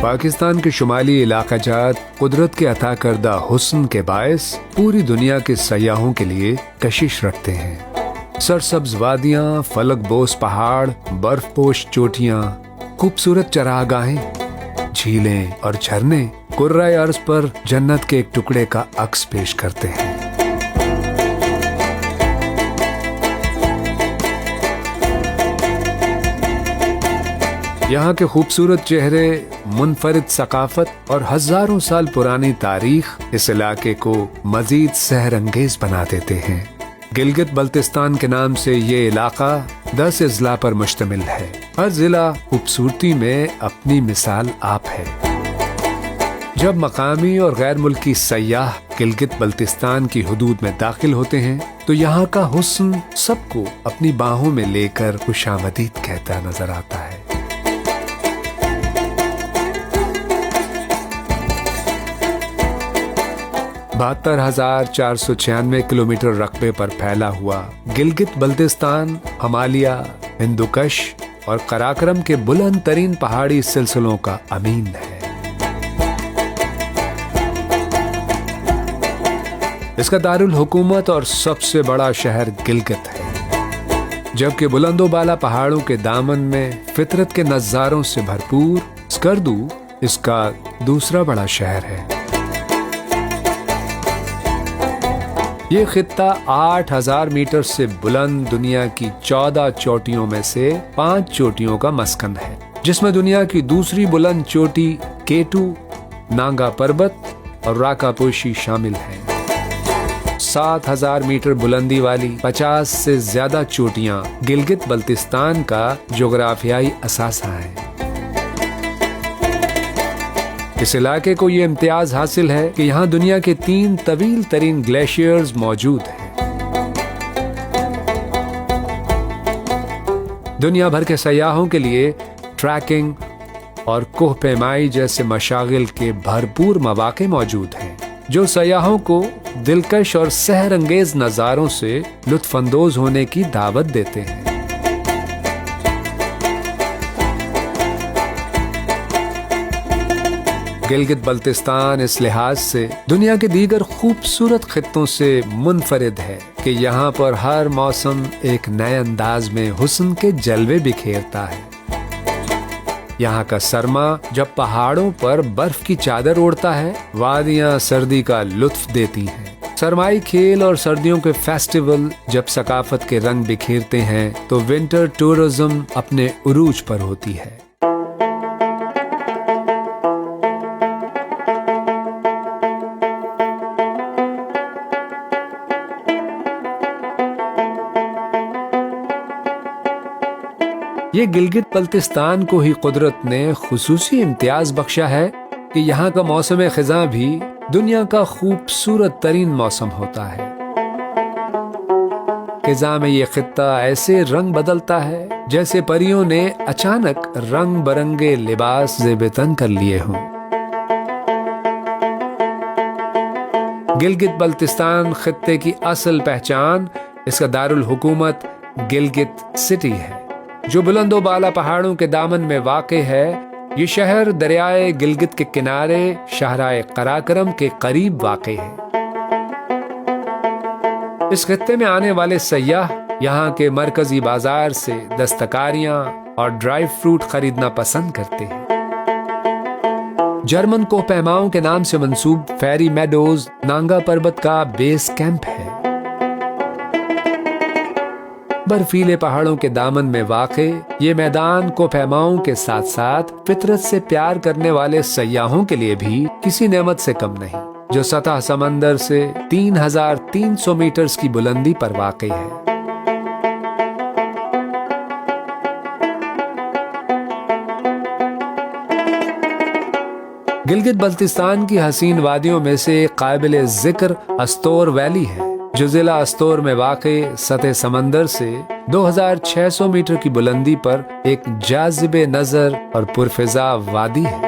پاکستان کے شمالی علاقہ جات قدرت کے عطا کردہ حسن کے باعث پوری دنیا کے سیاحوں کے لیے کشش رکھتے ہیں۔ سرسبز وادیاں، فلک بوس پہاڑ، برف پوش چوٹیاں، خوبصورت چراگاہیں، جھیلیں اور جھرنے کرۂ ارض پر جنت کے ایک ٹکڑے کا عکس پیش کرتے ہیں۔ یہاں کے خوبصورت چہرے، منفرد ثقافت اور ہزاروں سال پرانی تاریخ اس علاقے کو مزید سحر انگیز بنا دیتے ہیں۔ گلگت بلتستان کے نام سے یہ علاقہ 10 اضلاع پر مشتمل ہے۔ ہر ضلع خوبصورتی میں اپنی مثال آپ ہے۔ جب مقامی اور غیر ملکی سیاح گلگت بلتستان کی حدود میں داخل ہوتے ہیں تو یہاں کا حسن سب کو اپنی باہوں میں لے کر خوشامدید کہتا نظر آتا ہے۔ بہتر 7296 کلومیٹر رقبے پر پھیلا ہوا گلگت بلتستان ہمالیہ، ہندوکش اور قراقرم کے بلند ترین پہاڑی سلسلوں کا امین ہے۔ اس کا دارالحکومت اور سب سے بڑا شہر گلگت ہے، جبکہ بلند و بالا پہاڑوں کے دامن میں فطرت کے نظاروں سے بھرپور اسکردو اس کا دوسرا بڑا شہر ہے۔ یہ خطہ 8000 میٹر سے بلند دنیا کی 14 چوٹیوں میں سے 5 چوٹیوں کا مسکن ہے، جس میں دنیا کی دوسری بلند چوٹی کیٹو، نانگا پربت اور راکا پوشی شامل ہیں۔ 7000 میٹر بلندی والی 50 سے زیادہ چوٹیاں گلگت بلتستان کا جغرافیائی اثاثہ ہیں۔ اس علاقے کو یہ امتیاز حاصل ہے کہ یہاں دنیا کے 3 طویل ترین گلیشیئرز موجود ہیں۔ دنیا بھر کے سیاحوں کے لیے ٹریکنگ اور کوہ پیمائی جیسے مشاغل کے بھرپور مواقع موجود ہیں، جو سیاحوں کو دلکش اور سحر انگیز نظاروں سے لطف اندوز ہونے کی دعوت دیتے ہیں۔ گلگت بلتستان اس لحاظ سے دنیا کے دیگر خوبصورت خطوں سے منفرد ہے کہ یہاں پر ہر موسم ایک نئے انداز میں حسن کے جلوے بکھیرتا ہے۔ یہاں کا سرما جب پہاڑوں پر برف کی چادر اوڑھتا ہے، وادیاں سردی کا لطف دیتی ہیں۔ سرمائی کھیل اور سردیوں کے فیسٹیول جب ثقافت کے رنگ بکھیرتے ہیں تو ونٹر ٹورزم اپنے عروج پر ہوتی ہے۔ یہ گلگت بلتستان کو ہی قدرت نے خصوصی امتیاز بخشا ہے کہ یہاں کا موسم خزاں بھی دنیا کا خوبصورت ترین موسم ہوتا ہے۔ خزاں میں یہ خطہ ایسے رنگ بدلتا ہے جیسے پریوں نے اچانک رنگ برنگے لباس زیب تن کر لیے ہوں۔ گلگت بلتستان خطے کی اصل پہچان اس کا دارالحکومت گلگت سٹی ہے، جو بلند و بالا پہاڑوں کے دامن میں واقع ہے۔ یہ شہر دریائے گلگت کے کنارے شاہراہ قراقرم کے قریب واقع ہے۔ اس خطے میں آنے والے سیاح یہاں کے مرکزی بازار سے دستکاریاں اور ڈرائی فروٹ خریدنا پسند کرتے ہیں۔ جرمن کوہ پیماؤں کے نام سے منسوب فیری میڈوز نانگا پربت کا بیس کیمپ ہے۔ برفیلے پہاڑوں کے دامن میں واقع یہ میدان کوہ پیماؤں کے ساتھ ساتھ فطرت سے پیار کرنے والے سیاحوں کے لیے بھی کسی نعمت سے کم نہیں، جو سطح سمندر سے 3300 میٹرز کی بلندی پر واقع ہے۔ گلگت بلتستان کی حسین وادیوں میں سے ایک قابل ذکر استور ویلی ہے، جو ضلع استور میں واقع سطح سمندر سے 2600 میٹر کی بلندی پر ایک جاذب نظر اور پرفضا وادی ہے۔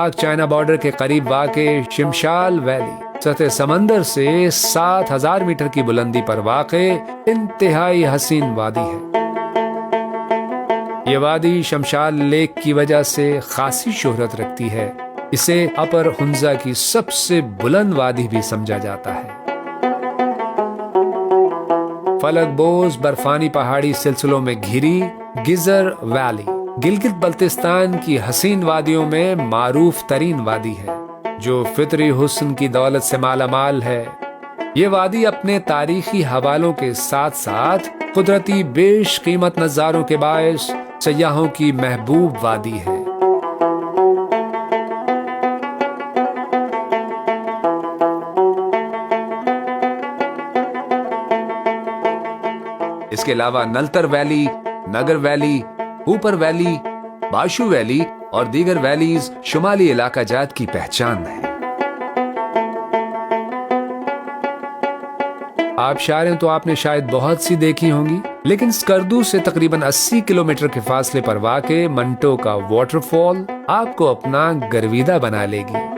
پاک چائنا بارڈر کے قریب واقع شمشال ویلی سطح سمندر سے 7,000 میٹر کی بلندی پر واقع انتہائی حسین وادی ہے۔ یہ وادی شمشال لیک کی وجہ سے خاصی شہرت رکھتی ہے۔ اسے اپر ہنزا کی سب سے بلند وادی بھی سمجھا جاتا ہے۔ فلک بوز برفانی پہاڑی سلسلوں میں گھری گیزر ویلی گلگت بلتستان کی حسین وادیوں میں معروف ترین وادی ہے، جو فطری حسن کی دولت سے مالا مال ہے۔ یہ وادی اپنے تاریخی حوالوں کے ساتھ ساتھ قدرتی بیش قیمت نظاروں کے باعث سیاحوں کی محبوب وادی ہے۔ اس کے علاوہ نلتر ویلی، نگر ویلی، اوپر ویلی، باشو ویلی اور دیگر ویلیز شمالی علاقہ جات کی پہچان ہے۔ آبشاریں تو آپ نے شاید بہت سی دیکھی ہوں گی، لیکن اسکردو سے تقریباً 80 کلومیٹر کے فاصلے پر واقع منٹو کا واٹر فال آپ کو اپنا گرویدہ بنا لے گی۔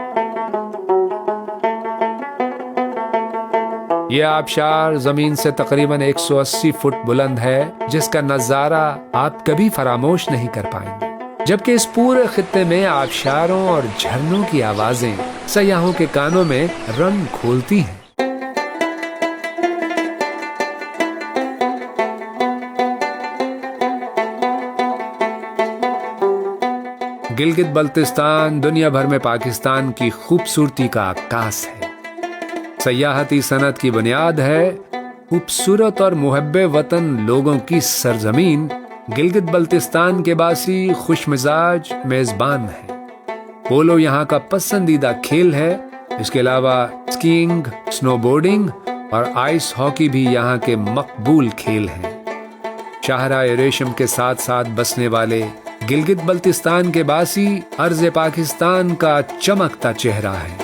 یہ آبشار زمین سے تقریباً 180 فٹ بلند ہے، جس کا نظارہ آپ کبھی فراموش نہیں کر پائیں گے، جبکہ اس پورے خطے میں آبشاروں اور جھرنوں کی آوازیں سیاحوں کے کانوں میں رنگ کھولتی ہیں۔ گلگت بلتستان دنیا بھر میں پاکستان کی خوبصورتی کا عکاس ہے، سیاحتی صنعت کی بنیاد ہے۔ خوبصورت اور محب وطن لوگوں کی سرزمین گلگت بلتستان کے باسی خوش مزاج میزبان ہے۔ پولو یہاں کا پسندیدہ کھیل ہے۔ اس کے علاوہ اسکیئنگ، سنو بورڈنگ اور آئس ہاکی بھی یہاں کے مقبول کھیل ہیں۔ شاہراہ ریشم کے ساتھ ساتھ بسنے والے گلگت بلتستان کے باسی ارض پاکستان کا چمکتا چہرہ ہے۔